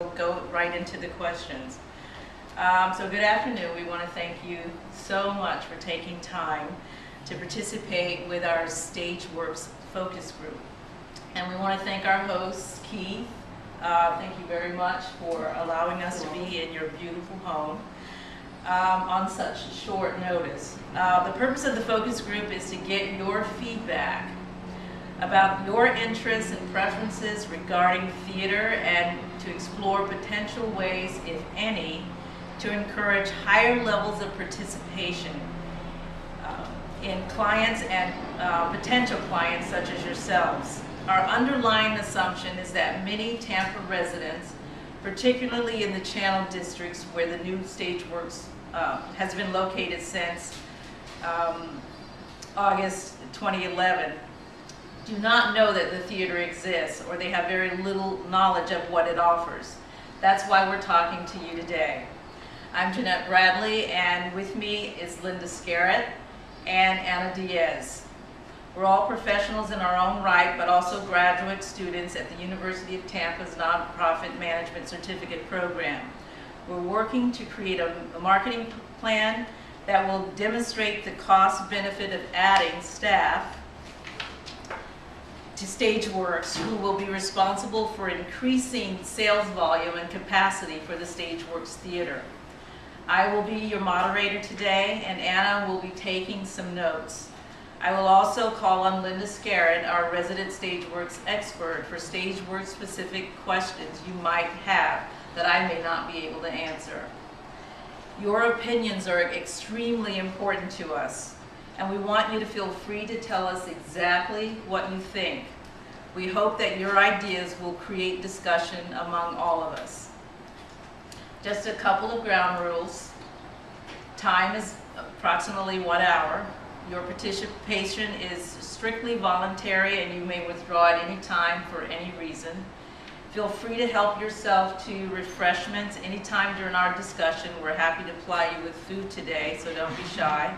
We'll go right into the questions. So good afternoon. We want to thank you so much for taking time to participate with our StageWorks focus group. And we want to thank our host, Keith. Thank you very much for allowing us to be in your beautiful home on such short notice. The purpose of the focus group is to get your feedback about your interests and preferences regarding theater and to explore potential ways, if any, to encourage higher levels of participation in clients and potential clients such as yourselves. Our underlying assumption is that many Tampa residents, particularly in the Channel districts where the new StageWorks has been located since August 2011, do not know that the theater exists, or they have very little knowledge of what it offers. That's why we're talking to you today. I'm Jeannette Bradley, and with me is Linda Scarrett and Anna Diaz. We're all professionals in our own right, but also graduate students at the University of Tampa's Nonprofit Management Certificate Program. We're working to create a marketing plan that will demonstrate the cost benefit of adding staff to StageWorks, who will be responsible for increasing sales volume and capacity for the StageWorks Theater. I will be your moderator today, and Anna will be taking some notes. I will also call on Linda Scarrett, our resident StageWorks expert, for StageWorks specific questions you might have that I may not be able to answer. Your opinions are extremely important to us, and we want you to feel free to tell us exactly what you think. We hope that your ideas will create discussion among all of us. Just a couple of ground rules. Time is approximately 1 hour. Your participation is strictly voluntary, and you may withdraw at any time for any reason. Feel free to help yourself to refreshments anytime during our discussion. We're happy to ply you with food today, so don't be shy.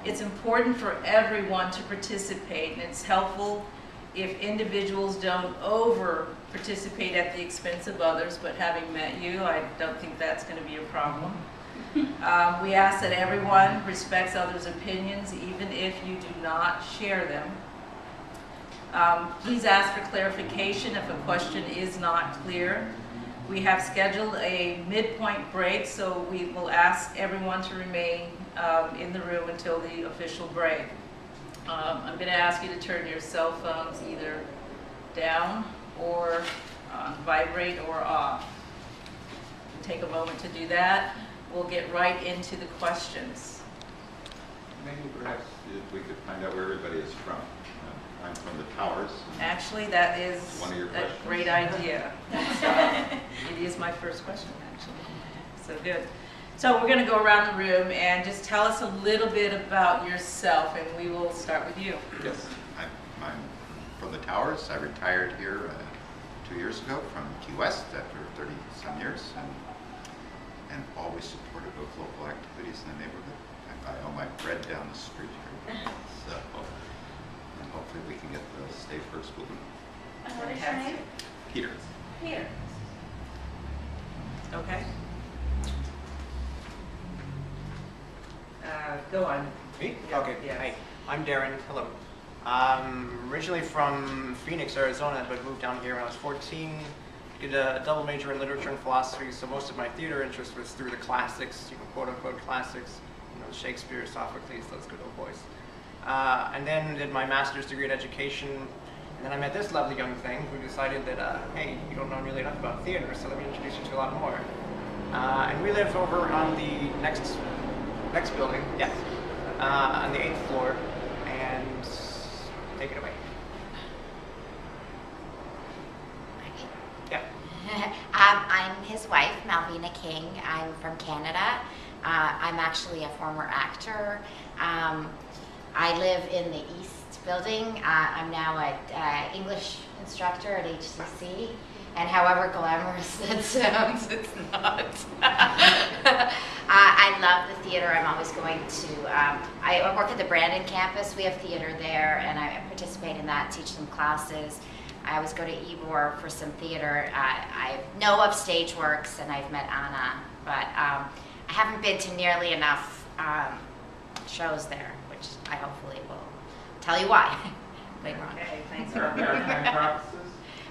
It's important for everyone to participate, and it's helpful if individuals don't over-participate at the expense of others, but having met you, I don't think that's going to be a problem. We ask that everyone respects others' opinions, even if you do not share them. Please ask for clarification if a question is not clear. We have scheduled a midpoint break, so we will ask everyone to remain in the room until the official break. I'm going to ask you to turn your cell phones either down or vibrate or off. Take a moment to do that. We'll get right into the questions. Maybe perhaps if we could find out where everybody is from. I'm from the Towers. Actually, that is one of your a great idea. It is my first question, actually. So good. So we're going to go around the room and just tell us a little bit about yourself, and we will start with you. Yes, I'm from the Towers. I retired here 2 years ago from Key West after 30-some years, and always supportive of local activities in the neighborhood. I buy all my bread down the street here, so and hopefully we can get the StageWorks moving. And what is your name? Peter. Peter. Okay. Go on. Me? Yeah, Okay. yes. Hi. I'm Darren. Hello. Originally from Phoenix, Arizona, but moved down here when I was 14. Did a double major in literature and philosophy, so most of my theater interest was through the classics, quote-unquote classics, Shakespeare, Sophocles, those good old boys. And then did my master's degree in education, and then I met this lovely young thing who decided that, hey, you don't know nearly enough about theater, so let me introduce you to a lot more. And we live over on the next building, yes, on the 8th floor, and take it away. Yeah. I'm his wife, Malvina King. I'm from Canada. I'm actually a former actor. I live in the East Building. I'm now an English instructor at HCC. And however glamorous that sounds, it's not. I love the theater. I'm always going to, I work at the Brandon campus. We have theater there, and I participate in that, teach them classes. I always go to Ybor for some theater. I know of Stageworks and I've met Anna, but I haven't been to nearly enough shows there, which I hopefully will tell you why later on. Okay, thanks. Maritime provinces?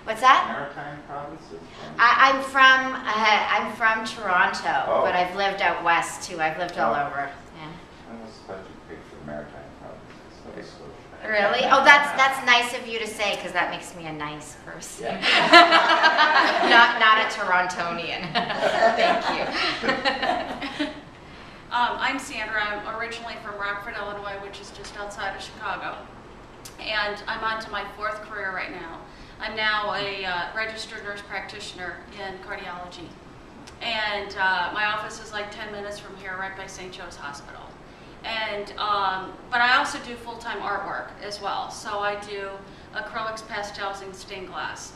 What's that? Maritime provinces? I'm from Toronto, Oh. but I've lived out west too. I've lived all Oh. over. Yeah. I was thought you picked for maritime provinces. Nova Scotia. Really? Oh, that's nice of you to say, because that makes me a nice person. Yeah. not a Torontonian. Thank you. I'm Sandra. I'm originally from Rockford, Illinois, which is just outside of Chicago. And I'm on to my 4th career right now. I'm now a registered nurse practitioner in cardiology. And my office is like 10 minutes from here, right by St. Joe's Hospital. And, but I also do full-time artwork as well. So I do acrylics, pastels, and stained glass.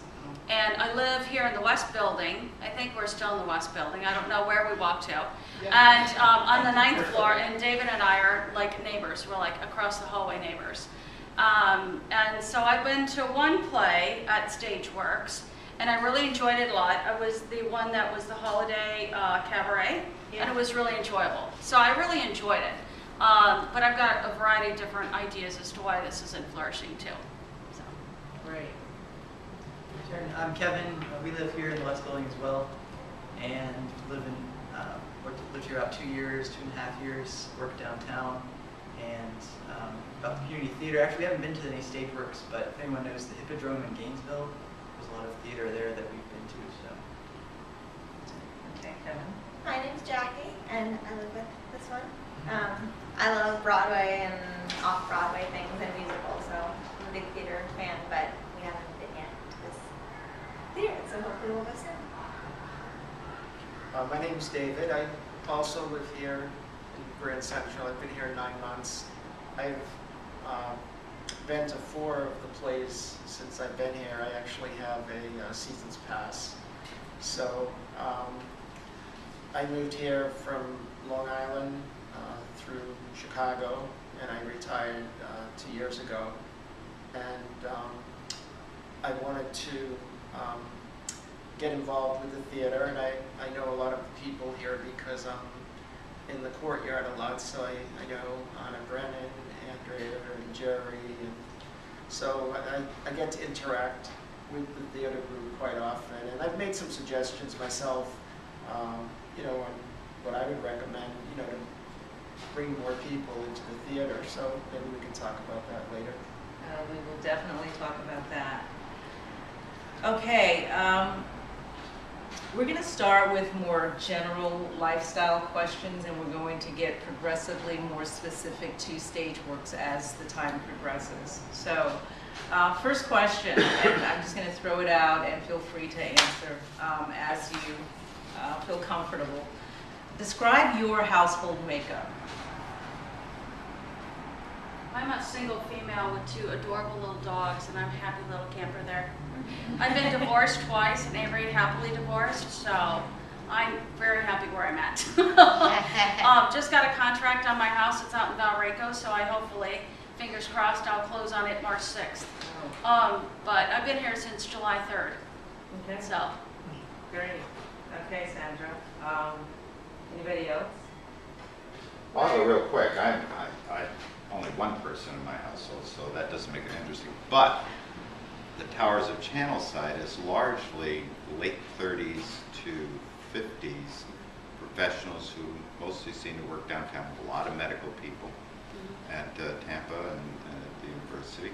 And I live here in the West Building. I think we're still in the West Building. I don't know where we walked to. And on the 9th floor, and David and I are like neighbors. We're like across the hallway neighbors. And so I've been to one play at Stageworks, and I really enjoyed it a lot. I was the one that was the holiday cabaret, and it was really enjoyable. So I really enjoyed it. But I've got a variety of different ideas as to why this isn't flourishing too. So. Great. I'm Kevin. We live here in the West Building as well, and lived here about 2 years, 2.5 years. Worked downtown, and about the community theater. Actually, we haven't been to any Stageworks, but if anyone knows the Hippodrome in Gainesville, there's a lot of theater there that we've been to. So. Okay, Kevin. My name's Jackie, and I live with this one. I love Broadway and off-Broadway things and musicals, so I'm a big theater fan, but we haven't been yet to this theater, so hopefully we'll go soon. My name's David. I also live here in Grand Central. I've been here 9 months. I've been to 4 of the plays since I've been here. I actually have a season's pass. So I moved here from Long Island through Chicago, and I retired 2 years ago. And I wanted to get involved with the theater, and I know a lot of the people here because I'm in the courtyard a lot, so I know Anna Brennan, Andrea, and Jerry, and so I get to interact with the theater group quite often, and I've made some suggestions myself, you know, on what I would recommend, you know, to bring more people into the theater, so maybe we can talk about that later. We will definitely talk about that. Okay, we're going to start with more general lifestyle questions, and we're going to get progressively more specific to Stageworks as the time progresses. So, first question, and I'm just going to throw it out, and feel free to answer as you feel comfortable. Describe your household makeup. I'm a single female with 2 adorable little dogs, and I'm a happy little camper there. I've been divorced twice, and Avery happily divorced, so I'm very happy where I'm at. Just got a contract on my house. It's out in Valrico, so I hopefully, fingers crossed, I'll close on it March 6th. But I've been here since July 3rd. Okay. So. Great. Okay, Sandra. Anybody else? Also, real quick, I'm only one person in my household, so that doesn't make it interesting. But the Towers of Channelside is largely late 30s to 50s professionals who mostly seem to work downtown. A lot of medical people at Tampa and at the university.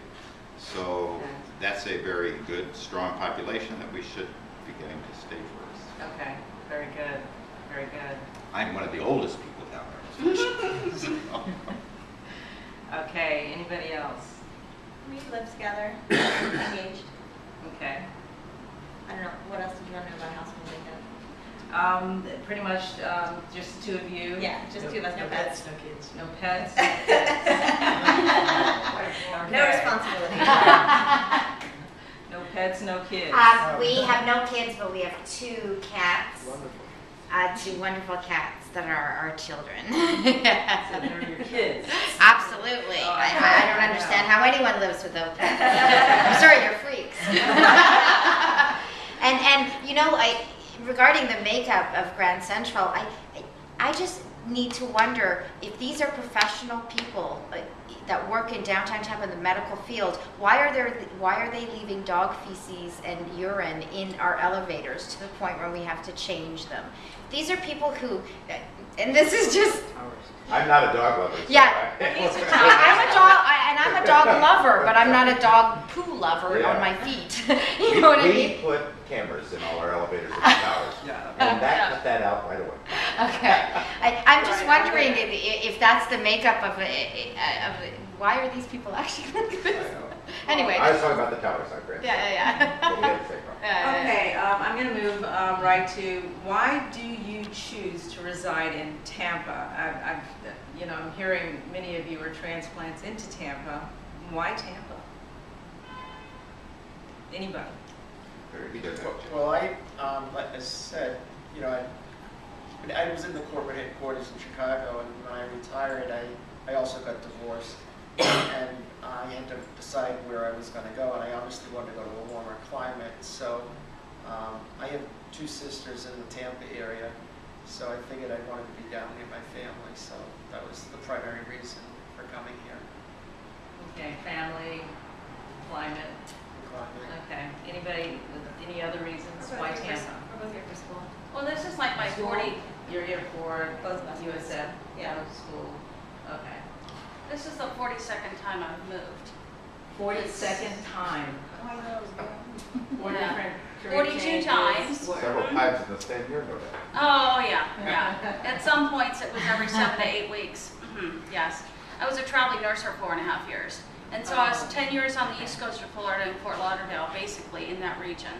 So that's a very good, strong population that we should be getting to Stageworks. Okay, very good. Very good. I'm one of the oldest people down there. Okay, anybody else? We live together, engaged. Okay. I don't know, what else did you want to know about household makeup? Pretty much just the 2 of you. Yeah, just 2 of us, no pets. No kids. No pets. No responsibility. No pets, no kids. We have no kids, but we have 2 cats. Wonderful. 2 wonderful cats that are our children. So they're your kids. Absolutely. I don't understand how anyone lives with those pets. I'm sorry, you're freaks. And you know, regarding the makeup of Grand Central, I just need to wonder if these are professional people that work in downtown Tampa in the medical field. Why are they leaving dog feces and urine in our elevators to the point where we have to change them? These are people who, and this is just. I'm not a dog lover. So Yeah, I'm a dog lover, but I'm not a dog poo lover on my feet. You know what I mean? We put cameras in all our elevators at the towers, and that cut that out right away. Okay, I'm just wondering if that's the makeup of why are these people actually like this? Anyway. I was talking about the towers, not Grand. Yeah. But we had the same problem. Okay, I'm going to move right to why do you choose to reside in Tampa? I'm hearing many of you are transplants into Tampa. Why Tampa? Anybody? He does have to. Well, like I said, I was in the corporate headquarters in Chicago, and when I retired, I also got divorced, and I had to decide where I was going to go, and I obviously wanted to go to a warmer climate. So I have 2 sisters in the Tampa area, so I figured I wanted to be down near my family. So that was the primary reason for coming here. Okay, family, climate. Okay, anybody with any other reasons why Tampa? We're both here for school. Well, this is like my 40. You're here for Both of us. USF? Yeah. School. Okay. This is the 42nd time I've moved. 42nd time. Oh, I know. 4 Yeah. different career 42 changes. times. Several times in the same year, no doubt. Oh, yeah. At some points, it was every 7 to 8 weeks. Yes. I was a traveling nurse for 4.5 years. And so I was 10 years on the east coast of Florida in Fort Lauderdale, basically in that region.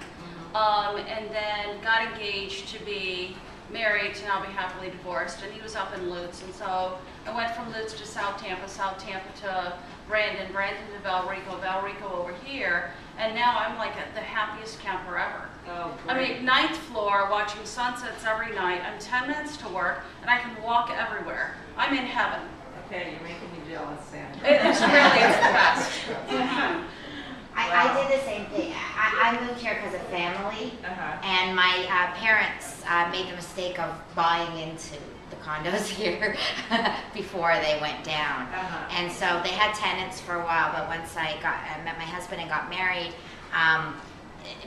And then got engaged to be married to now be happily divorced, and he was up in Lutz. And so I went from Lutz to South Tampa to Brandon to Valrico over here. And now I'm like the happiest camper ever. Oh, I great. mean, 9th floor, watching sunsets every night. I'm 10 minutes to work, and I can walk everywhere. I'm in heaven. Okay, you're making me jealous, Sandra. It's the best. I did the same thing. I moved here because of family, and my parents made the mistake of buying into the condos here before they went down. And so they had tenants for a while, but once I met my husband and got married,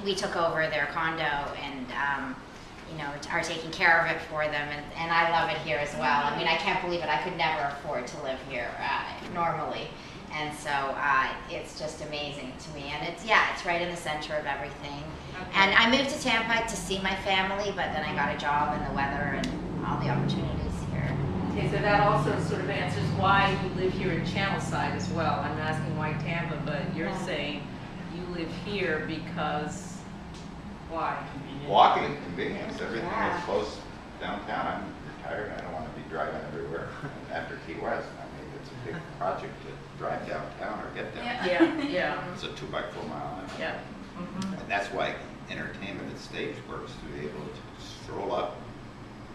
we took over their condo and are taking care of it for them, and I love it here as well. I mean, I can't believe it. I could never afford to live here normally. And so it's just amazing to me. And it's right in the center of everything. Okay. And I moved to Tampa to see my family, but then I got a job and the weather and all the opportunities here. Okay, so that also sort of answers why you live here in Channelside as well. I'm asking why Tampa, but you're saying you live here because why? Walking, convenience, everything is close downtown. I'm retired, I don't want to be driving everywhere after Key West. I mean, it's a big project to drive downtown or get downtown. Yeah. It's a 2x4 mile. Yeah. And that's why entertainment at StageWorks to be able to stroll up.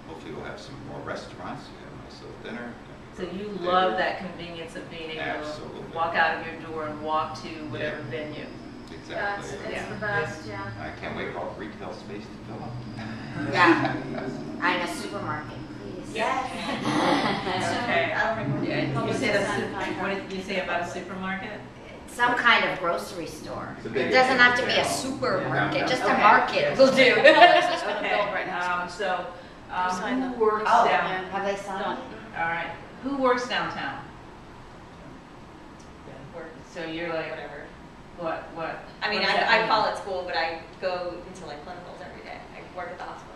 Hopefully we'll have some more restaurants. We have a nice little dinner. So you love that convenience of being able to walk out of your door and walk to whatever venue. Exactly. It's the best, yeah. I can't wait for all the retail space to fill up. Yeah. I'm a supermarket, please. Yes. Okay. You said what did you say about a supermarket? Some kind of grocery store. Big It doesn't have to be a channel. supermarket, just a Okay. market will do. So Sign who them. works down? Have they signed No. it? All right. Who works downtown? So you're like, Whatever. what? I mean, what does that I mean? call it school, but I go into like clinicals every day. I work at the hospital.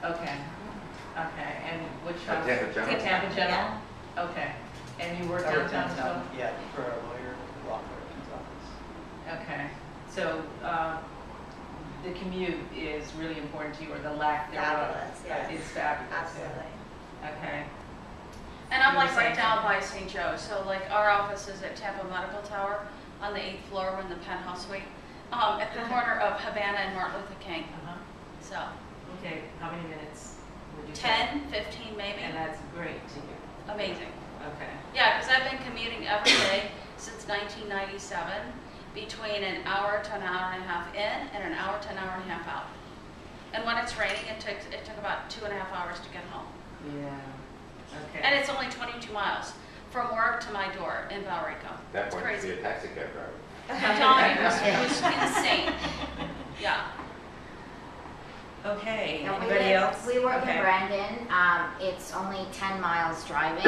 Okay. And which At hospital? Tampa General. Tampa General? Okay. And you work downtown as well? Yeah, for a lawyer, law clerk's office. Okay. So the commute is really important to you, or the lack thereof? Fabulous, yes. It's fabulous. Absolutely. Okay. And I'm You were like right saying down by St. Joe, so like our office is at Tampa Medical Tower on the 8th floor, we're in the penthouse suite, at the corner of Havana and Martin Luther King. So Okay. How many minutes would you say? 10, 15 maybe. And that's great to hear. Amazing. Okay. Yeah, because I've been commuting every day since 1997, between an hour to an hour and a half in and an hour to an hour and a half out. And when it's raining, it took about 2.5 hours to get home. Yeah. Okay. And it's only 22 miles from work to my door in Valrico. That It's point, crazy. be a taxi cab driver. I'm telling you, it was insane. Yeah. Okay. No, Anybody else? We work Okay. in Brandon. It's only 10 miles driving.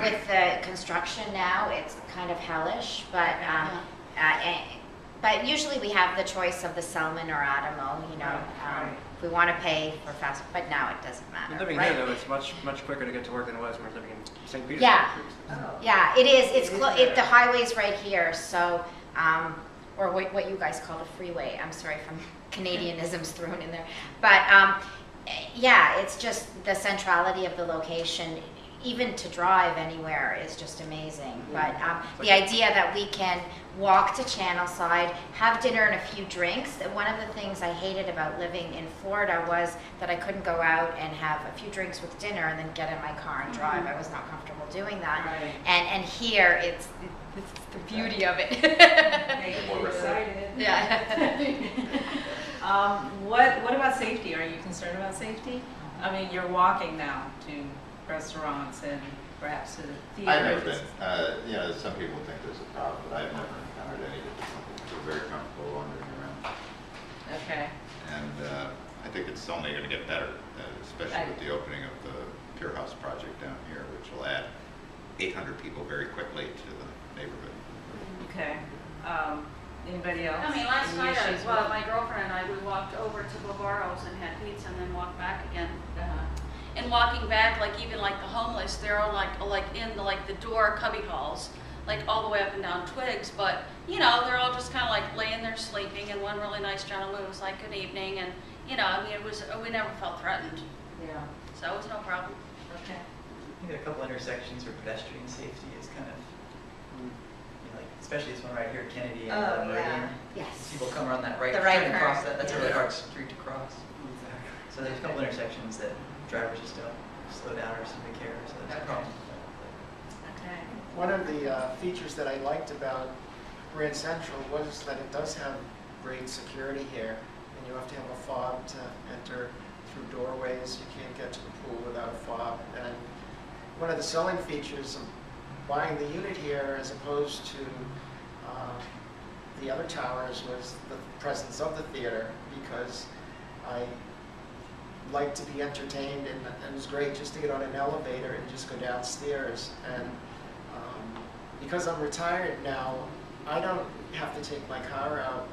With the construction now, it's kind of hellish, but usually we have the choice of the Selman or Adamo, you know. Right. If we want to pay for fast, but now it doesn't matter. Living right? here, though, it's much quicker to get to work than it was when I was living in St. Petersburg. Yeah. Oh. Yeah, it is. It's It is the there. highway's right here, so or what you guys call the freeway. I'm sorry, from Canadianisms thrown in there, but yeah, it's just the centrality of the location. Even to drive anywhere is just amazing. But the idea that we can walk to Channelside, have dinner and a few drinks. One of the things I hated about living in Florida was that I couldn't go out and have a few drinks with dinner and then get in my car and drive. I was not comfortable doing that. Right. And here, it's the beauty of it. More excited. Yeah. What about safety? Are you concerned about safety? I mean, you're walking now to restaurants and perhaps to the theater. I've never been. You know, some people think there's a problem, but I've never encountered any difficulty. Feel very comfortable wandering around. Okay. And I think it's only going to get better, especially with the opening of the Pier House project down here, which will add 800 people very quickly to the neighborhood. Okay. Anybody else? I mean, last Any night, issues well, with- my girlfriend and I, we walked over to Bavaro's and had pizza and then walked back again. And walking back, like even like the homeless, they're all like in the door cubby holes, like all the way up and down Twigs. But you know, they're all just kind of like laying there sleeping. And one really nice gentleman was like, "Good evening," and you know, I mean, we never felt threatened, Yeah. so it was no problem. Okay. I think a couple intersections where pedestrian safety is kind of, you know, like, especially this one right here, Kennedy and Oh, Meridian. Yes. People come around that right, The right trying to turn. cross that. That's a really Yeah. hard street to cross. So there's a couple intersections that drivers just don't slow down or seem to care. So that's a problem. Okay. One of the features that I liked about Grand Central was that it does have great security here, and you have to have a fob to enter through doorways. You can't get to the pool without a fob. And one of the selling features of buying the unit here as opposed to the other towers was the presence of the theater, because I like to be entertained, and it was great just to get on an elevator and just go downstairs. And because I'm retired now, I don't have to take my car out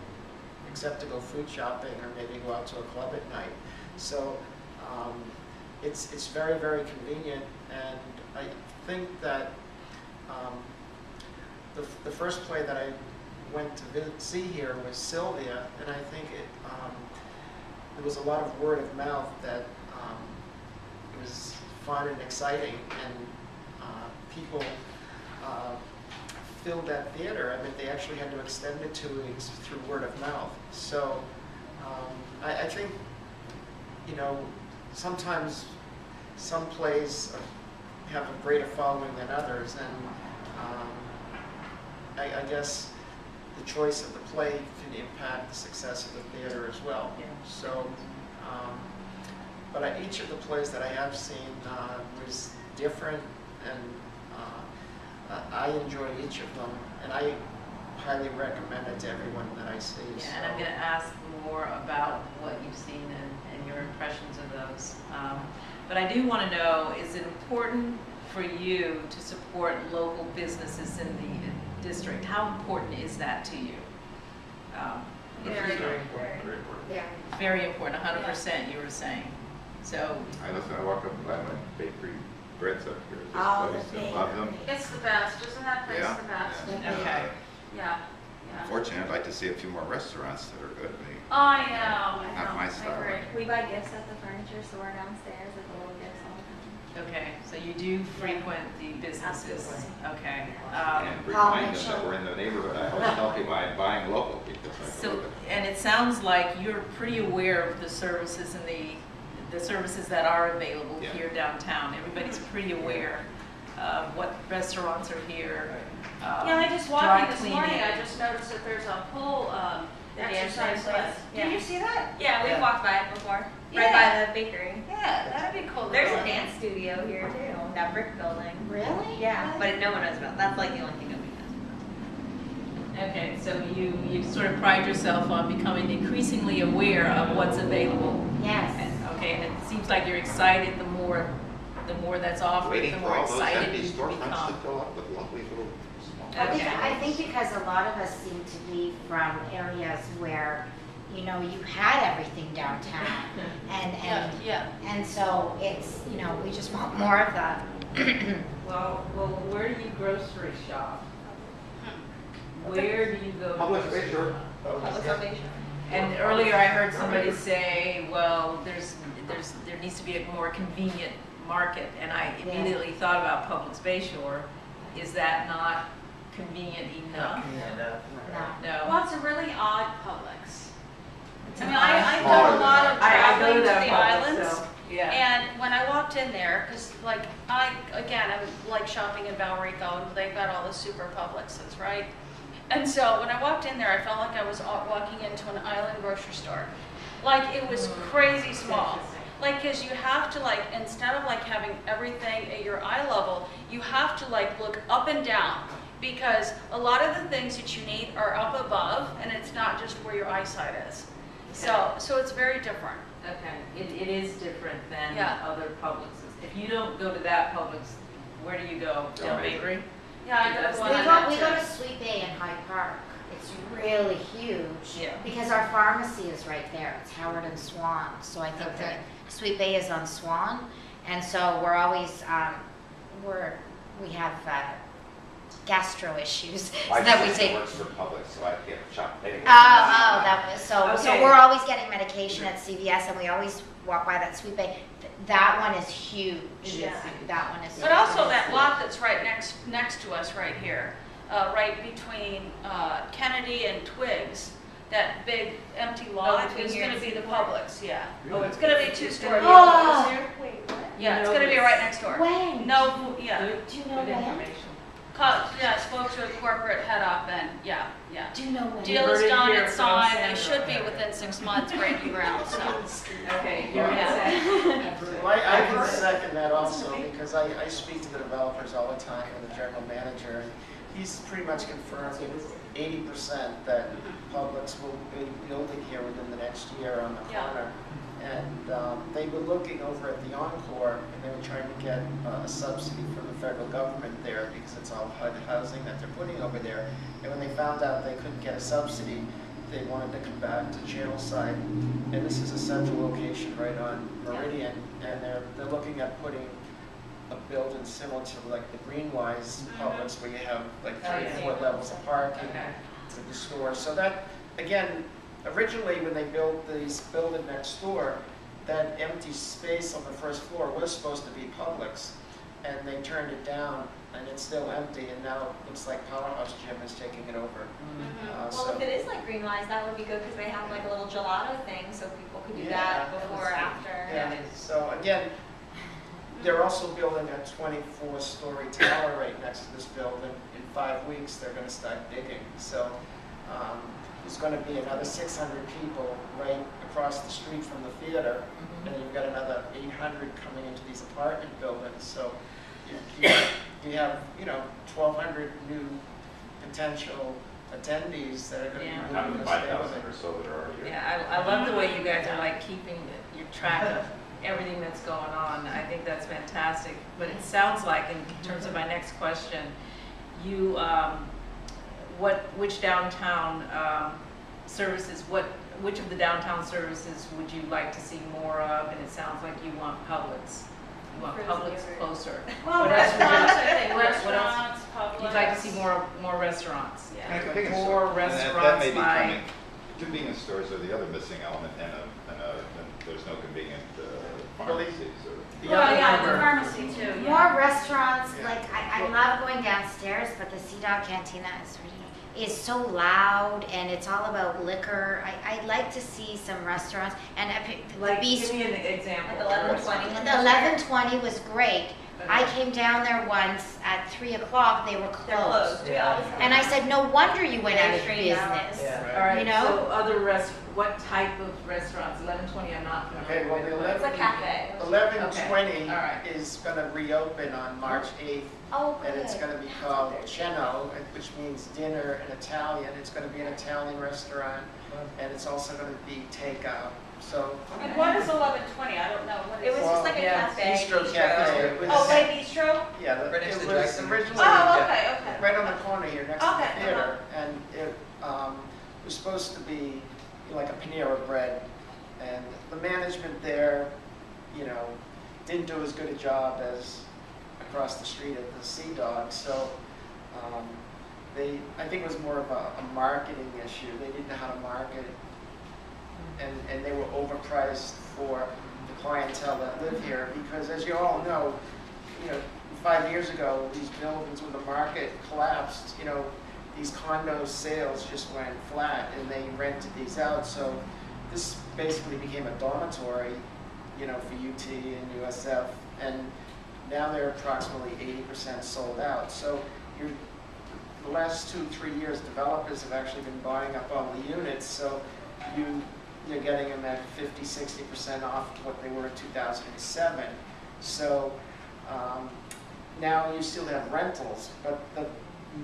except to go food shopping or maybe go out to a club at night. So it's very, very convenient, and I think that the first play that I went to see here was Sylvia, and I think there was a lot of word of mouth that it was fun and exciting, and people filled that theater. I mean, they actually had to extend it 2 weeks through word of mouth. So I think, you know, sometimes some plays have a greater following than others, and I guess the choice of the play can impact the success of the theater as well. Yeah. So, but each of the plays that I have seen was different, and I enjoy each of them, and I highly recommend it to everyone that I see. Yeah, and I'm going to ask more about what you've seen and your impressions of those. But I do want to know, is it important for you to support local businesses in the district? How important is that to you? Very important. Very important. Yeah. Very important, 100% you were saying. So, I walk up and buy my bakery breads up here. This Oh, place, the I love them. bakery. It's the best, isn't that place Yeah. the best? Yeah. okay. Yeah, yeah. Unfortunately, I'd like to see a few more restaurants that are good. I know, I Not know, my I style. agree. We buy gifts at the furniture store downstairs, like little gifts all the time. Okay, so you do frequent the businesses? Absolutely. Okay. And remind them that we're in the neighborhood. I always tell people I'm buying local because I So, believe it. and it sounds like you're pretty aware of the services and the services that are available Yeah. here downtown. Everybody's pretty aware what restaurants are here. Yeah, I just dry walked in this morning, cleaning. I just noticed that there's a pool exercise place. Yeah. Did you see that? Yeah, we've Yeah. walked by it before. Yeah. Right by the bakery. Yeah, that'd be cool. to There's go a in. dance studio here too, that brick building. Really? Yeah, but no one knows about. That's like the only thing nobody knows Okay, so you sort of pride yourself on becoming increasingly aware of what's available. Yes. Okay, and it seems like you're excited the more that's offered, Waiting the for more all those excited empty you storefronts to become. fill up with lovely little small. Okay. I think because a lot of us seem to be from areas where, you know, you had everything downtown, and so it's, you know, we just want more of that. Well, where do you grocery shop? Where do you go? to Public grocery space, sure. about. Public salvation. And earlier I heard somebody say, well, there needs to be a more convenient market, and I immediately thought about Publix Bayshore. Is that not convenient enough? No. No. Well, it's a really odd Publix. It's I an mean, odd- I've done a lot of I go traveling to the that Publix, islands. so, yeah. And when I walked in there, because like I'm like shopping in Valrico, and they've got all the super Publixes, right? And so when I walked in there, I felt like I was walking into an island grocery store. Like it was crazy small. Like, because you have to like, instead of like having everything at your eye level, you have to like look up and down, because a lot of the things that you need are up above, and it's not just where your eyesight is. So it's very different. Okay, it is different than Yeah. other Publixes. If you don't go to that Publix, where do you go? Del Del Bakery. Bakery? Yeah, I know That's the We one go, I we went go to. to Sweet Bay in Hyde Park. It's really huge. Yeah. Because our pharmacy is right there. It's Howard and Swan. So I think Okay. that Sweet Bay is on Swan. And so we're always, we have gastro issues My that we sister take. works for Publix, so I get shop anyway. That was, so Okay. we're always getting medication at CVS, and we always walk by that Sweet Bay. That one is huge. Yeah. That one is huge. But also that lot that's right next to us right here, right between Kennedy and Twigs, that big empty lot between is here going and to be the Seaport? Publix, yeah. Oh, it's going to be two-story. Oh! Wait, what? Yeah, it's going to be right next door. When? No, yeah. Do you know Good when? information. Yeah, spoke to a corporate head up, and yeah. Do you know when? Deal heard is it done, here it's from signed, Sandra. it should be within 6 months breaking ground, so. Okay, you're Yeah. Well, I can second that also, because I speak to the developers all the time and the general manager, and he's pretty much confirmed 80% that Publix will be building here within the next year on the Yeah. corner. And they were looking over at the Encore, and they were trying to get a subsidy from the federal government there, because it's all HUD housing that they're putting over there. And when they found out they couldn't get a subsidy, they wanted to come back to Channelside. And this is a central location right on Meridian, and they're looking at putting a building similar to like the Greenwise Publix, where you have like 3 or 4 levels of parking Okay. with the store. So that, again, originally when they built this building next door, that empty space on the first floor was supposed to be Publix, and they turned it down, and it's still empty, and now it looks like Powerhouse Gym is taking it over. Well, if it is like Greenwise, that would be good because they have like a little gelato thing, so people could do Yeah, that that before was- or after. Yeah, so again, they're also building a 24-story tower right next to this building. In 5 weeks, they're going to start digging. So there's going to be another 600 people right across the street from the theater, and you've got another 800 coming into these apartment buildings. So you have 1,200 new potential attendees that are going to Yeah. be Out of moving the this 5,000 building. or so that are already here. Yeah, I love the way you guys are like keeping your track of everything that's going on. I think that's fantastic. But it sounds like, in terms of my next question, you, which downtown services, which of the downtown services would you like to see more of? And it sounds like you want Publix. You want Publix closer. Well, What else would you- restaurants, I think, what else? restaurants, Publix. You'd like to see more restaurants. Yeah. Convenience More store. And that restaurants may be by- coming. Convenience stores are the other missing element, and there's no convenient pharmacies or. Well, yeah, the pharmacy too, yeah. More restaurants, Yeah. like I love going downstairs, but the Sea Dog Cantina is so loud, and it's all about liquor. I'd like to see some restaurants, and the Like, Beast, give me an example. Like 11:20. the 1120 was great, I came down there once at 3 o'clock, they were They're closed. We Yeah. always have And I said, no wonder you went out of Straight hours. business. Yeah. All right, You know? so other what type of restaurants? 1120, I'm not Okay, familiar well, with. the but- It's a cafe. 1120 Okay, all right. is going to reopen on March 8th. Oh, good. And it's going to be called Ceno, which means dinner in Italian. It's going to be an Italian restaurant, and it's also going to be takeout. So, And what is 1120? I don't know. What It is was Well, just like a yeah, cafe. Bistro Cafe. It was- Oh, Lay Bistro? yeah, Right next it to was Jackson. originally Oh, okay, okay. right on the corner here next Okay, to the theater, and it was supposed to be like a Panera Bread, and the management there, you know, didn't do as good a job as across the street at the Sea Dog, so I think it was more of a marketing issue. They didn't know how to market, and they were overpriced for the clientele that live here, because as you all know, 5 years ago, these buildings, when the market collapsed, these condo sales just went flat, and they rented these out. So this basically became a dormitory, for UT and USF, and now they're approximately 80% sold out. So the last 2-3 years, developers have actually been buying up all the units. So you're getting them at 50-60% off what they were in 2007. So now you still have rentals, but the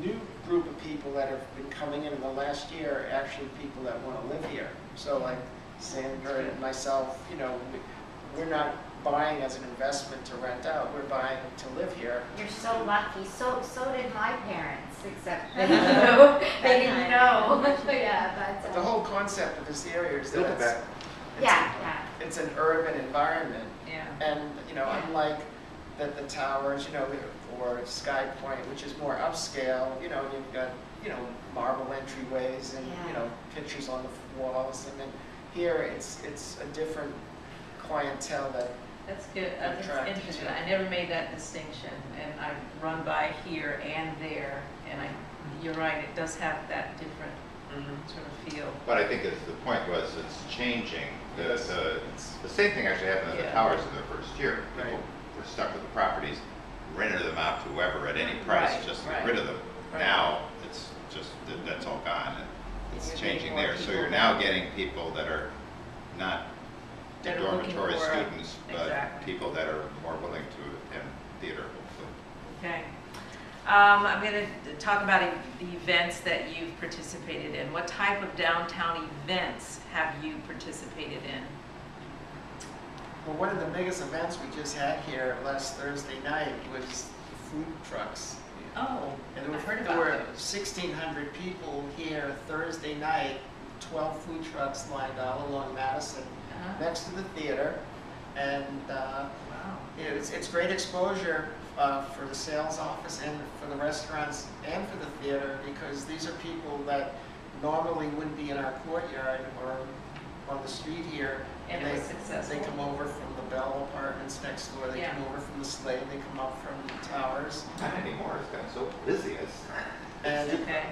new group of people that have been coming in the last year are actually people that want to live here. So like Sandra and myself, we're not buying as an investment to rent out. We're buying to live here. You're so lucky. So did my parents, except they didn't know. Yeah, But the whole concept of this area is that it's an urban environment. Yeah. And, unlike the towers, or Sky Point, which is more upscale, you've got, marble entryways and, pictures on the walls. And then here, it's a different clientele that That's good. That's Attractive, interesting. too. I never made that distinction, and I've run by here and there, and you're right, it does have that different sort of feel. But I think the point was it's changing. The same thing actually happened at the Yeah. towers in the first year. People Right. were stuck with the properties, rented them out to whoever at any price, Right, just to right. get rid of them. Right. Now, it's just, that's all gone, and it's You're changing getting more there. So people you're now that- getting people that are not That are looking dormitory for students, but exactly. people that are more willing to attend theater, hopefully. Okay. I'm going to talk about the events that you've participated in. What type of downtown events have you participated in? Well, one of the biggest events we just had here last Thursday night was the food trucks. Oh, And I've heard there were about those. 1,600 people here Thursday night, 12 food trucks lined all along Madison, Uh-huh. next to the theater. And Wow. it's great exposure for the sales office and for the restaurants and for the theater, because these are people that normally wouldn't be in our courtyard or on the street here. And it was successful. They come over from the Bell Apartments next door, they Yeah. come over from the Slade, they come up from the towers. Not anymore, it's gotten so busy. And Okay.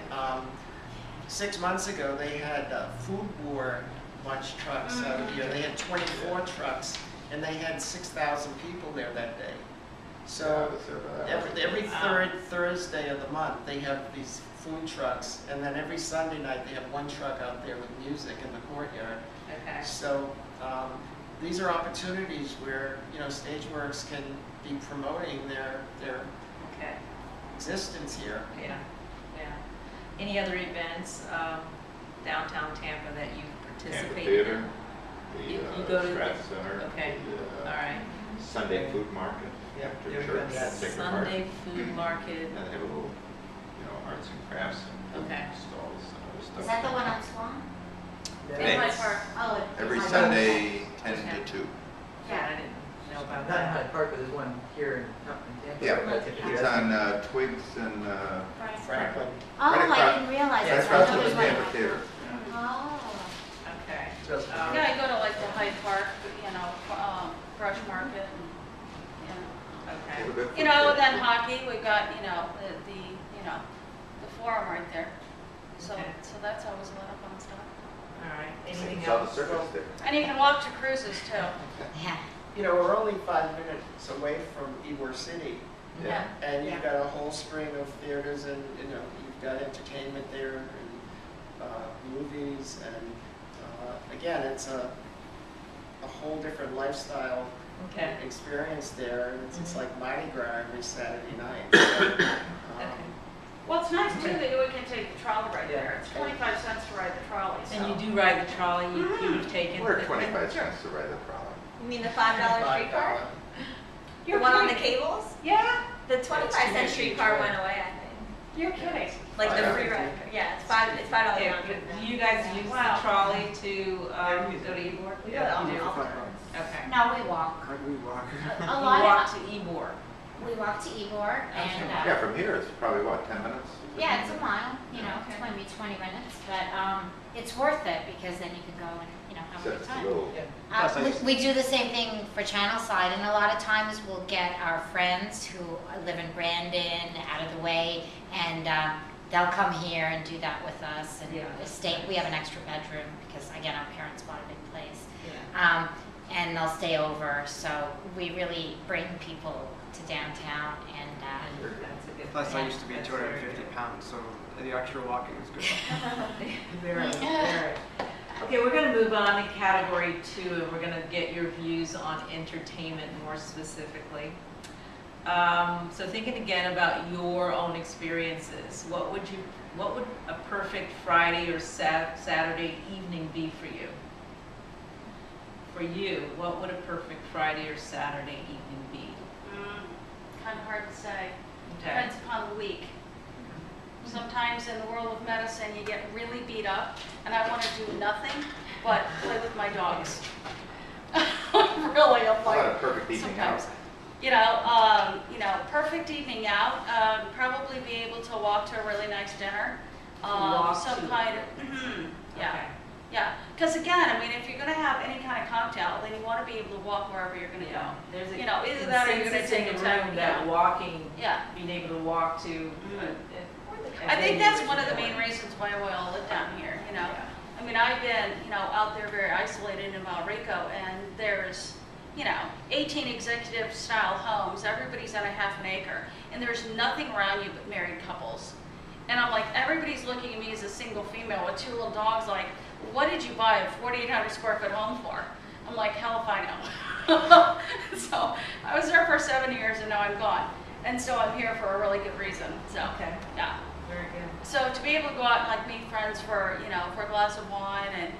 6 months ago, they had food war lunch trucks out of here. They had 24 trucks, and they had 6,000 people there that day. So every third Thursday of the month, they have these food trucks, and then every Sunday night, they have one truck out there with music in the courtyard. Okay. So these are opportunities where, Stageworks can be promoting their Okay. existence here. Yeah. Yeah. Any other events downtown Tampa that you've Tampa participated Theater, in? the You go to Strat the- Center, Okay. the All right. Sunday food market Yeah, after yeah, church. yeah. Sacred Heart. Sunday food market. And they have a little, arts and crafts Okay. stalls and other stuff. Is that the one on Swan? In Hyde Thanks. Park. Oh, Every it's on- Sunday, 10 Okay. to 2. Yeah, I didn't know about Not in that. Hyde Park, but there's one here in Tampa. Yeah, Relatively. it's on Twigs and Franklin. Oh, Right I across- didn't realize Yeah, that's that. across I from thought the it was Tampa like- Theater. Oh. Okay. Just- Yeah, I go to like the Hyde Park, Brush Market, and, Okay. They have a good you food know, court. then hockey, we've got, the forum right there. So, Okay. so that's always a lot of fun stuff. All right. Anything Saw the else? circus there. And you can walk to cruises too. Yeah. you know, we're only 5 minutes away from Ybor City. Yeah. And you've Yeah. got a whole string of theaters, and you know, you've got entertainment there, and movies, and again, it's a whole different lifestyle Okay. experience there. It's Mhm. like Mardi Gras every Saturday night. Okay. Well, it's nice too that we can take the trolley right Yeah. there. It's 25 cents to ride the trolley, so. And you do ride the trolley, you've taken. We're 25 cents to ride the trolley. You mean the $5 streetcar? The You're one on the kidding. cables? Yeah, The 25-cent It's streetcar each way. went away, I think. you're kidding. Like the $5. free ride. Yeah, it's $5 Okay, lounge. but do you guys use Wow. the trolley to go to Ybor? Yeah, You do? all the time. Okay. No, we walk. We walk. A You lot walk of, to Ybor. we walk to Ybor and, Yeah, from here it's probably what, 10 minutes? yeah, it's a mile, you know, Okay. maybe 20 minutes, but it's worth it because then you can go and, you know, have a Except good it's a time. little, Plus, I used We do the same thing for Channel Side, and a lot of times we'll get our friends who live in Brandon out of the way, and they'll come here and do that with us. And Yeah. we have an extra bedroom because again, our parents bought a big place, Yeah. and they'll stay over. So we really bring people to downtown, and That's a good Plus, I thing. used to be That's 250 very good. pounds, so the extra walking is good. Very, very. Okay, we're going to move on to category 2, and we're going to get your views on entertainment more specifically. So thinking again about your own experiences, what would a perfect Friday or Saturday evening be for you? For you, what would a perfect Friday or Saturday evening be? Kind of hard to say. Okay. Depends upon the week. Sometimes in the world of medicine, you get really beat up, and I want to do nothing but play with my dogs. Really, I'm how about a like, perfect evening out? sometimes. Perfect evening out. Probably be able to walk to a really nice dinner. Walk Some to- kind of, yeah. Okay. Yeah, because again, I mean, if you're going to have any kind of cocktail, then you want to be able to walk wherever you're going to Yeah, go. there's a You know, either that or you're gonna consensus take in a the tag, room that yeah. walking, Yeah. being able to walk to. I think that's one of the main reasons why we all live down here, you know. Yeah. I mean, I've been, out there very isolated in Rico, and there's, 18 executive style homes. Everybody's on a half an acre, and there's nothing around you but married couples. And I'm like, everybody's looking at me as a single female with 2 little dogs, like, what did you buy a 4,800 square foot home for? I'm like, hell if I know. So I was there for 7 years, and now I'm gone. And so I'm here for a really good reason, so, Okay. yeah. Very good. So to be able to go out and like meet friends for, for a glass of wine and,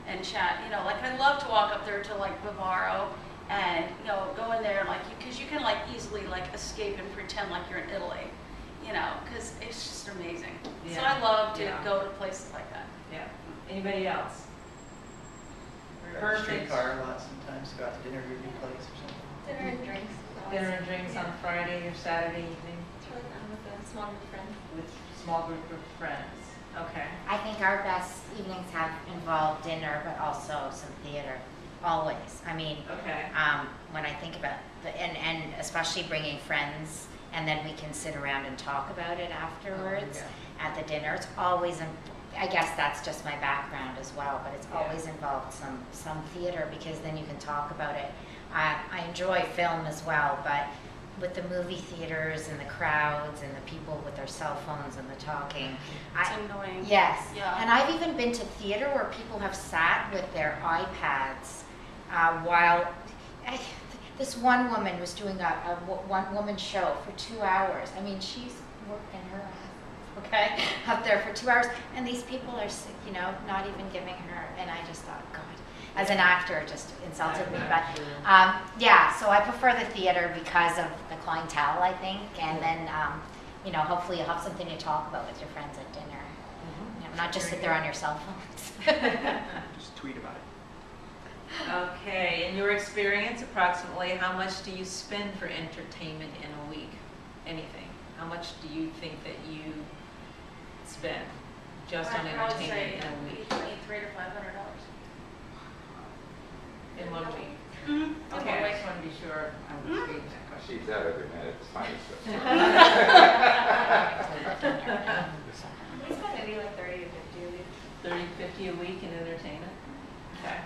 and chat, like I love to walk up there to like Bavaro and, go in there like, because you can like easily like escape and pretend like you're in Italy, because it's just amazing. So Yeah. I love to Yeah. go to places like that. Yeah. Anybody else? We're at a Perfect. streetcar a lot sometimes, go out to dinner at your new place or something. Dinner and drinks. Dinner and drinks on Friday or Saturday evening It's really fun with a small group of friends. with small group of friends. Okay. I think our best evenings have involved dinner, but also some theater, always. I mean, Okay. when I think about and especially bringing friends, and then we can sit around and talk about it afterwards at the dinner. It's always, I guess that's just my background as well, but it's Yeah. always involved some theater because then you can talk about it. I enjoy film as well, but with the movie theaters and the crowds and the people with their cell phones and the talking, It's annoying. yes. Yeah. And I've even been to theater where people have sat with their iPads while this one woman was doing a one-woman show for 2 hours. I mean, she's working her ass, okay, up there for 2 hours, and these people are, not even giving her. And I just thought, God, as an actor, it just insulted me. But so I prefer the theater because of the clientele, I think, and then hopefully you'll have something to talk about with your friends at dinner. Not just sit there on your cell phones. Just tweet about it. Okay. In your experience, approximately how much do you spend for entertainment in a week? Anything? How much do you think that you spend just on I would say entertainment in a week? between $300 to $500. In 1 week? Mm-hmm. Okay, I just want to be sure I was reading that question. She's that other minute, it's fine. We spend maybe like 30 to 50 a week. 30, 50 a week in entertainment? Okay.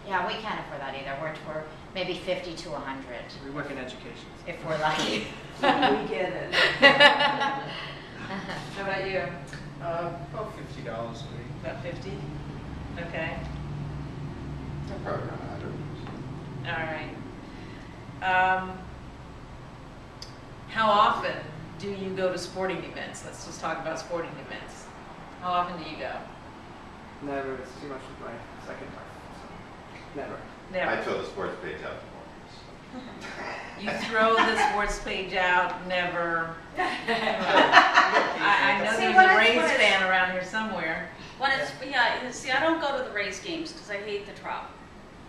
Yeah, we can't afford that either. We're maybe 50 to 100 We work in education. if we're lucky. We get it. How about you? About $50 a week. About 50? Okay, I'm probably around 100. all right. How often do you go to sporting events? Let's just talk about sporting events. How often do you go? Never. It's too much of my second life. So. Never. Never. I fill the sports page out tomorrow. You throw the sports page out, never. I know See, there's when a I- Rays when I- fan around here somewhere. When it's, yeah, see, I don't go to the Rays games because I hate the trop.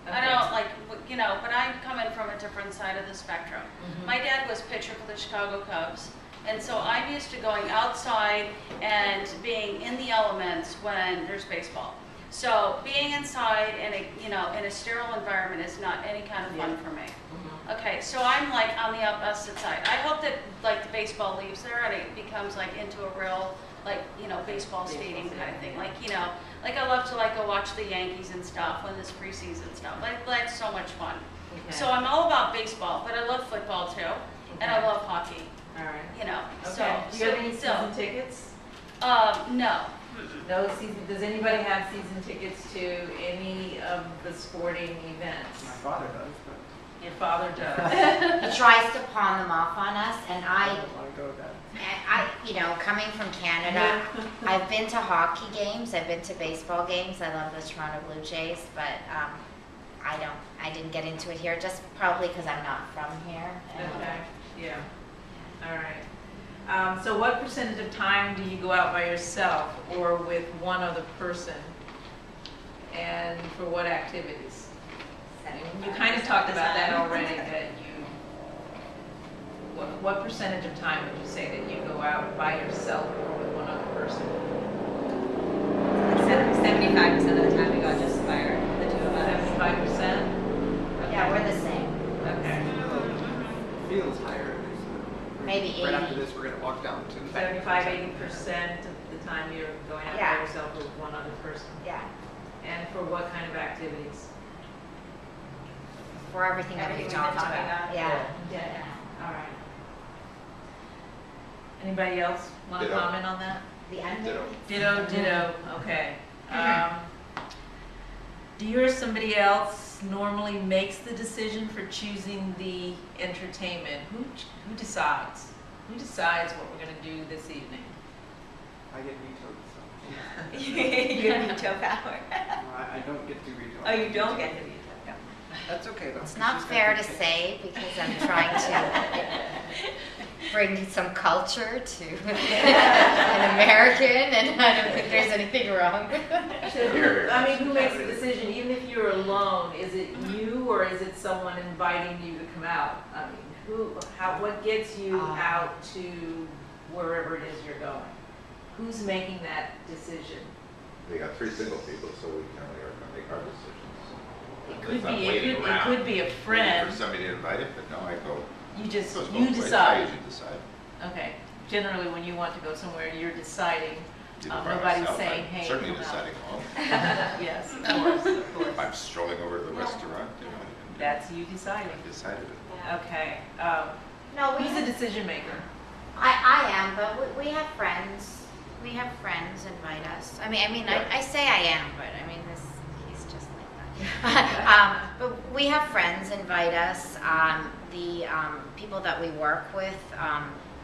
I Okay. don't like, you know, but I'm coming from a different side of the spectrum. Mhm. My dad was pitcher for the Chicago Cubs, and so I'm used to going outside and being in the elements when there's baseball. So being inside in a, you know, in a sterile environment is not any kind of fun for me. Mhm. Okay, so I'm like on the opposite side. I hope that like the baseball leaves there and it becomes like into a real, like, you know, baseball stadium kind of thing. Like, you know, like I love to like go watch the Yankees and stuff when this preseason stuff. Like that's so much fun. Okay. So I'm all about baseball, but I love football too, and I Okay. love hockey. All right. You know, Okay. Do you have any so season tickets? no. No season. Does anybody have season tickets to any of the sporting events? My father does, but Your father does. He tries to pawn them off on us, and I I, don't want to go with that. you know, coming from Canada, I've been to hockey games, I've been to baseball games. I love the Toronto Blue Jays, but I didn't get into it here, just probably because I'm not from here. And, Okay. Yeah. All right. So what percentage of time do you go out by yourself or with one other person? And for what activities? You kind of talked about that already, that you, what percentage of time would you say that you go out by yourself or with one other person? 75% of the time we go just by the two of us. 75%? Yeah, we're the same. Okay. Feels higher. Maybe Right 80. after this, we're going to walk down to the 75, 80% of the time you're going out by Yeah. yourself or with one other person? Yeah, And for what kind of activities? for everything that Everything we've we've been talked talking about. about. Yeah. Yeah. All right. Anybody else want to Ditto. comment on that? The end. Ditto. Ditto, okay. Do you or somebody else normally makes the decision for choosing the entertainment? Who decides? Who decides what we're going to do this evening? I get vetoed, so. You have veto power. I don't get to veto. Oh, you don't get to veto. That's okay though. It's not fair to say because I'm trying to bring some culture to an American, and I don't think there's anything wrong. So who makes the decision? Even if you're alone, is it you or is it someone inviting you to come out? I mean, what gets you out to wherever it is you're going? Who's making that decision? We got 3 single people, so we can only make our decisions. It could It's not be, waiting it around, could be a waiting friend. for somebody to invite it, but no, I go. You just, Goes both you ways. I decide. usually decide. Okay. Generally, when you want to go somewhere, you're deciding. Either by Nobody's myself, saying, I'm hey, certainly come out. deciding home. Yes, of course, of If course. I'm strolling over to the restaurant, you know, That's you deciding. I decided it. Okay. No, Who's the decision maker? I am, but we have friends. We have friends invite us. I say I am, but I mean he's just like that. But we have friends invite us. The people that we work with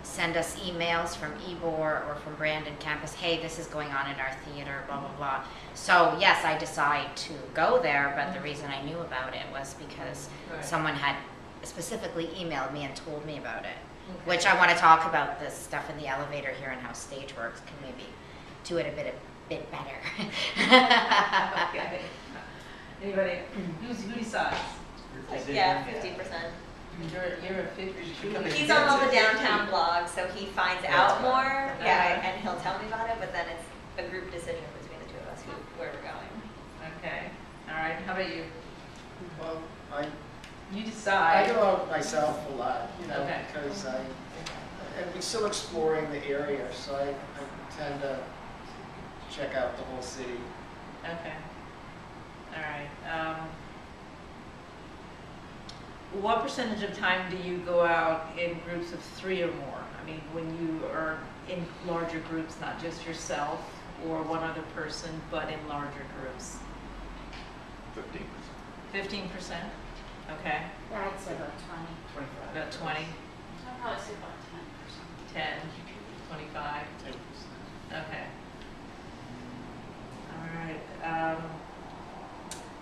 send us emails from Ybor or from Brandon campus. Hey, this is going on at our theater. Blah blah blah. So yes, I decide to go there. But the reason I knew about it was because Right. someone had specifically emailed me and told me about it. Okay. Which I want to talk about this stuff in the elevator here and how stage works can maybe do it a bit better. Okay. Anybody? Who decides? Yeah, 50%. You're a 50. He's on all the downtown blogs, so he finds out more. Okay. Yeah, and he'll tell me about it, but then it's a group decision between the two of us where we're going. Okay. All right. How about you? Well, You I decide. go out myself a lot, you know, Okay. because and we're still exploring the area, so I tend to check out the whole city. Okay. All right. what percentage of time do you go out in groups of 3 or more? I mean, when you are in larger groups, not just yourself or one other person, but in larger groups? 15%. 15%? Okay. Yeah, I'd say about 20. 25. About 20, I'd probably say about 10%. 10, 25? 10%. Okay. All right.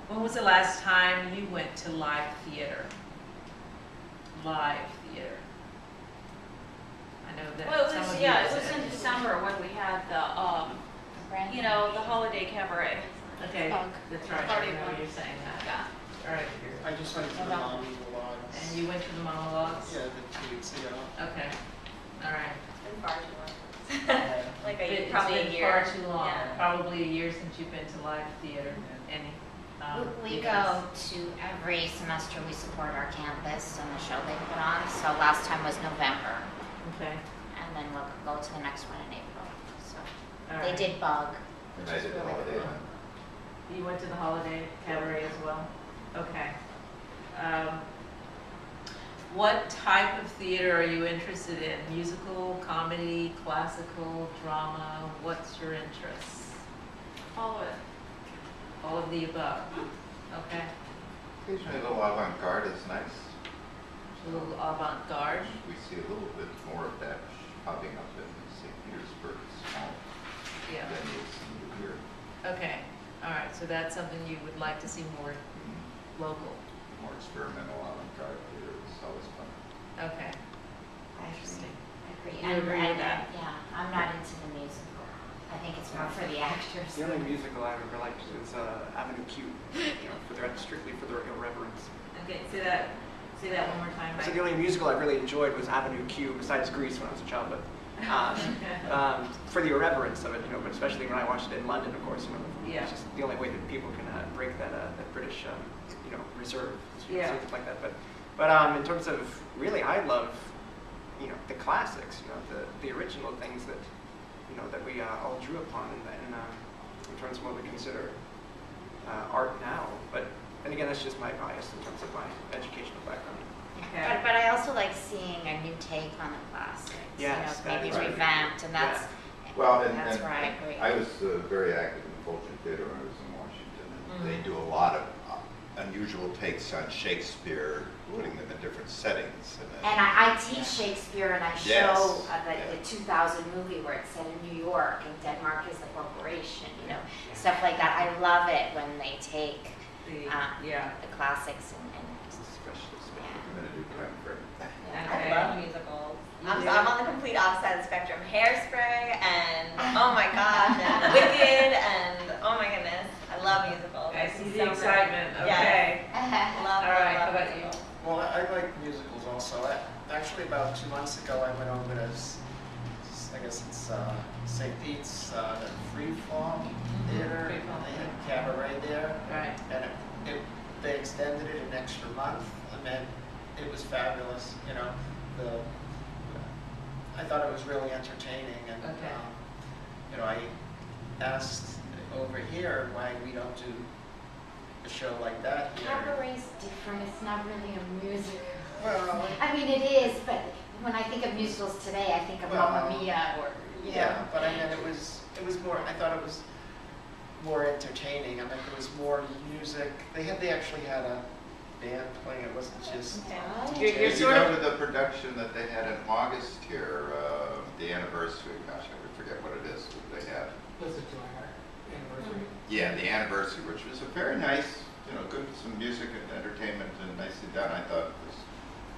When was the last time you went to live theater? Live theater. I know that Well, some of you it said- was in December when we had the, you know, the holiday cabaret. Okay, Bug. that's right. I Party remember one. you saying that. Yeah. All right. I just went to the monologues. And you went to the monologues? Yeah, the 2 weeks ago. Okay. All right. It's been far too long. Like It's probably been a year. far too long. Yeah. Probably a year since you've been to live theater. Any? We events? go to every semester, we support our campus and the show they put on. So last time was November, Okay. and then we'll go to the next one in April. So All they right. did Bug, And which I was did the really holiday. cool. You went to the holiday cabaret as well? Okay. What type of theater are you interested in? Musical, comedy, classical, drama? What's your interests? All of it. All of the above? Okay. Occasionally a little avant-garde is nice. A little avant-garde? We see a little bit more of that popping up in St. Petersburg, small Yeah. venues here. Okay. All right. So that's something you would like to see more local? More experimental avant-garde theater is always fun. Okay. Interesting. I agree. You agree with that? Yeah, I'm not into the musical. I think it's more for the actors. The only musical I've ever liked is Avenue Q, you know, strictly for their irreverence. Okay. Say that one more time. So Mike. the only musical I really enjoyed was Avenue Q, besides Grease when I was a child, but for the irreverence of it, you know, but especially when I watched it in London, of course, you know, Yeah. it's just the only way that people can break that British, you know, reserve, Yeah. something like that. But in terms of really, I love, you know, the classics, you know, the original things that, you know, that we all drew upon in terms of what we consider art now. But and again, that's just my bias in terms of my educational background. Okay. But I also like seeing a new take on the classics. Yes, you know, maybe that's right. revamped, and that's Well, and that's where I agree. I was very active in Fulton Theater when I was in Washington, and they Mhm. do a lot of unusual takes on Shakespeare, putting them in different settings. And I teach Shakespeare, and I show Yes. the 2000 movie where it's set in New York, and Denmark is the corporation, you know, stuff like that. I love it when they take Yeah. the classics and Especially I'm going to do Crime Frame. Okay. I love musicals. You I'm do? on the complete opposite side of the spectrum. Hairspray and oh my gosh, and Wicked and oh my goodness, I love musicals. I It's see the so good. excitement. Yes. Okay. Love, All right, love how about you? musicals. Well, I like musicals also. Actually, about 2 months ago, I went over to, I guess it's St. Pete's, the Freeform Theater. Freeform, They had cabaret there. Right. And they extended it an extra month. I mean, it was fabulous, you know. I thought it was really entertaining, and Okay. you know, I asked over here why we don't do a show like that here. Cabaret's different. It's not really a musical. Well, I mean, it is, but when I think of musicals today, I think of Well, Mamma Mia or, you yeah, know. but I mean, it was more. I thought it was more entertaining. I mean, there was more music. They actually had a band playing. It wasn't just. You're Did you sort go of, to the production that they had in August here, the anniversary? Gosh, I would forget what it is that they had. Was it our anniversary? Yeah, the anniversary, which was a very nice, you know, good some music and entertainment and nicely done. I thought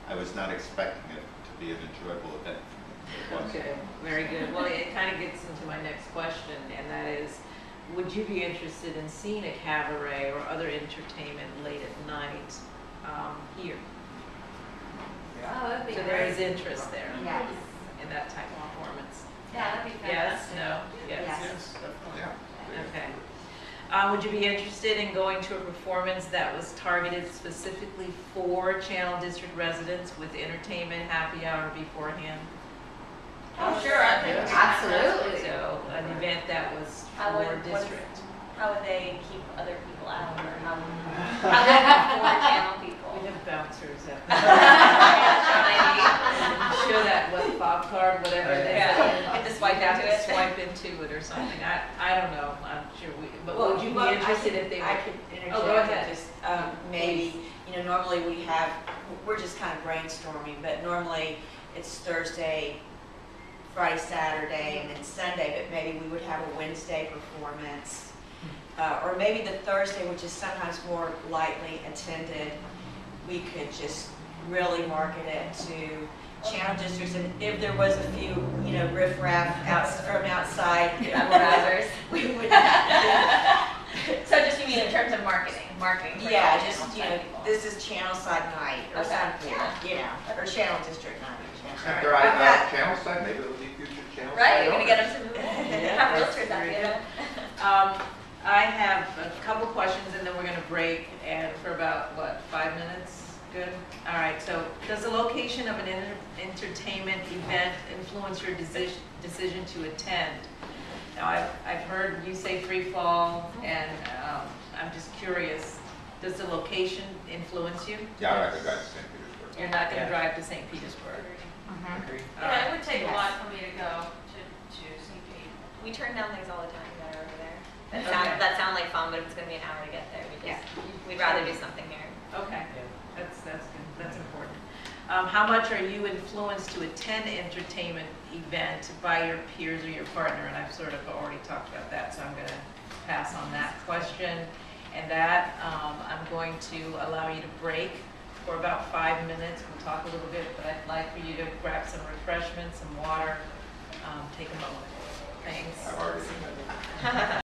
I was not expecting it to be an enjoyable event. It was. okay, very good. Well, it kind of gets into my next question, and that is, would you be interested in seeing a cabaret or other entertainment late at night here? Oh, that'd be So great. there is interest there Yes. in that type of performance. Yeah, that'd be Yes, fantastic. no, yes. Yes. Yes, definitely. Yeah. Okay. Would you be interested in going to a performance that was targeted specifically for Channel District residents with entertainment, happy hour beforehand? Oh, sure, I think. Yes. Absolutely. So an event that was How for would- what is- district. How would they keep other people out, or how do they afford channel people? We have bouncers at Yeah, show that what fob card, whatever it is. Yeah. Get to swipe You have into to it. Swipe into it or something. I don't know. I'm sure we. But would you be Well, interested if they were? I could interject. Oh, go ahead. Just maybe, normally we're just kind of brainstorming, but normally it's Thursday, Friday, Saturday, and then Sunday, but maybe we would have a Wednesday performance. Or maybe the Thursday, which is sometimes more lightly attended, we could just really market it to channel districts. And if there was a few, riffraff from outside, Advertisers. we would. So just you mean in terms of marketing? For Yeah, channel just, side people. this is channel side night or Okay, something, yeah. or channel district night. If they're out of channel side, maybe it'll be future channel side. Right, you're gonna get them to Yeah, have that's realtors out very there. I have a couple questions and then we're going to break and for about, 5 minutes? Good? All right, so does the location of an entertainment event influence your decision to attend? Now, I've heard you say free fall and I'm just curious, does the location influence you? Yeah, I could drive to St. Petersburg. You're not going to Yeah. drive to St. Petersburg? Agree. All Yeah, right. it would take a Yes. lot for me to go to St. Pete. We turn down things all the time that are over there. That Okay. sound like fun, but if it's gonna be an hour to get there. We'd rather do something here. Okay, Yeah. that's good, that's important. How much are you influenced to attend entertainment event by your peers or your partner? And I've sort of already talked about that, so I'm gonna pass on that question. And that, I'm going to allow you to break for about 5 minutes. We'll talk a little bit, but I'd like for you to grab some refreshments, some water, take a moment. Thanks. I've already